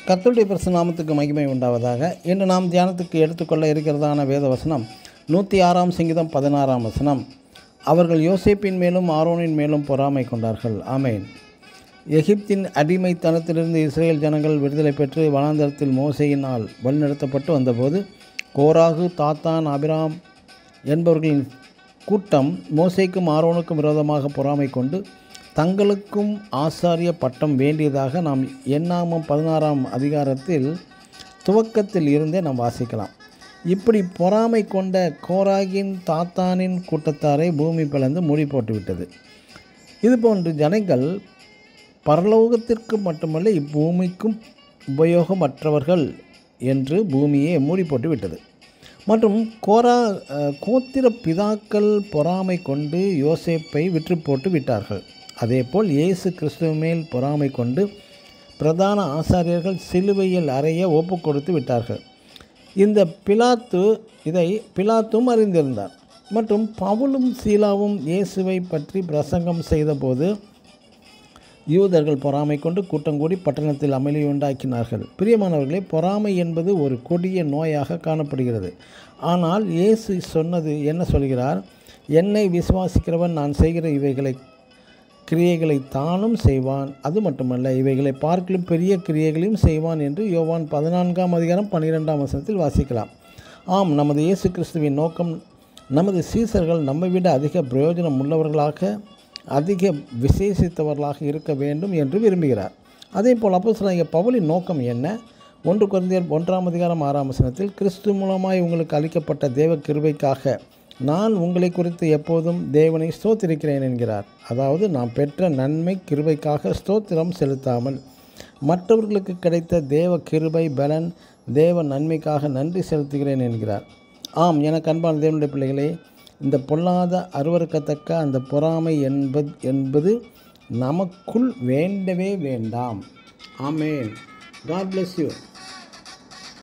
கர்த்தருடைய பரிசுத்த நாமத்துக்கு மகிமை உண்டாவதாக. இன்று நாம் தியானத்துக்கு எடுத்துக்கொள்ள இருக்கிறதான வேத வசனம் 106 சங்கீதம் 16 வசனம். அவர்கள் யோசேப்பின் மேலும் ஆரோனின் மேலும் பொறாமை கொண்டார்கள். ஆமேன். எகிப்தின் அடிமைத்தனத்திலிருந்து இஸ்ரேல் ஜனங்கள் விடுதலை பெற்று வனாந்தரத்தில் மோசேயினால் வழிநடத்தப்பட்டு வந்தபோது கோராகு, தாத்தான், அபிராம் என்பவர்களின் கூட்டம் மோசேக்கும் ஆரோனுக்கும் விரோதமாக பொறாமை கொண்டு தங்களுக்கும் ஆசாரிய பட்டம் வேண்டியதாக நாம் என்னாகமம் 16 அதிகாரத்தில் துவக்கத்தில் இருந்தே நாம் வாசிக்கலாம். இப்படி பொறாமை கொண்ட கோராகின், தாத்தானின் கூட்டத்தாரை பூமி பிளந்து மூடி போட்டுவிட்டது. இதுபோன்று ஜனங்கள் பரலோகத்திற்கு மட்டுமல்ல இப்பூமிக்கும் உபயோகமற்றவர்கள் என்று பூமியை மூடி போட்டு விட்டது. மற்றும் கோத்திர பிதாக்கள் பொறாமை கொண்டு யோசேப்பை விற்று போட்டு விட்டார்கள். அதேபோல் இயேசு கிறிஸ்துவ மேல் பொறாமை கொண்டு பிரதான ஆசாரியர்கள் சிலுவையில் அறைய ஒப்பு கொடுத்து விட்டார்கள். இந்த பிலாத்தும் அறிந்திருந்தார். மற்றும் பவுலும் சீலாவும் இயேசுவை பற்றி பிரசங்கம் செய்தபோது யூதர்கள் பொறாமை கொண்டு கூட்டம் கூடி பட்டணத்தில் அமளி உண்டாக்கினார்கள். பிரியமானவர்களே, பொறாமை என்பது ஒரு கொடிய நோயாக காணப்படுகிறது. ஆனால் இயேசு சொன்னது என்ன சொல்கிறார்? என்னை விசுவாசிக்கிறவன் நான் செய்கிற கிரியைகளை தானும் செய்வான், அது மட்டுமல்ல இவைகளை பார்க்கலும் பெரிய கிரியைகளையும் செய்வான் என்று யோவான் 14 அதிகாரம் 12 வசனத்தில் வாசிக்கலாம். ஆம், நமது இயேசு கிறிஸ்துவின் நோக்கம் நமது சீசர்கள் நம்மை விட அதிக பிரயோஜனம் உள்ளவர்களாக, அதிக விசேஷித்தவர்களாக இருக்க வேண்டும் என்று விரும்புகிறார். அதே போல் அப்போஸ்தலனாகிய பவுலின் நோக்கம் என்ன? 1 கொரிந்தியர் 1 அதிகாரம் 6 வசனத்தில் கிறிஸ்து மூலமாய் உங்களுக்கு அளிக்கப்பட்ட தேவ கிருபைக்காக நான் உங்களை குறித்து எப்போதும் தேவனை ஸ்தோத்திரிக்கிறேன் என்கிறார். அதாவது நாம் பெற்ற நன்மை கிருபைக்காக ஸ்தோத்திரம் செலுத்தாமல் மற்றவர்களுக்கு கிடைத்த தேவ கிருபை பலன் தேவ நன்மைக்காக நன்றி செலுத்துகிறேன் என்கிறார். ஆம், எனக்கு அன்பான தேவனுடைய பிள்ளைகளே, இந்த பொல்லாத அருவருக்கத்தக்க அந்த பொறாமை என்பது நமக்குள் வேண்டவே வேண்டாம். ஆமேன். God bless you.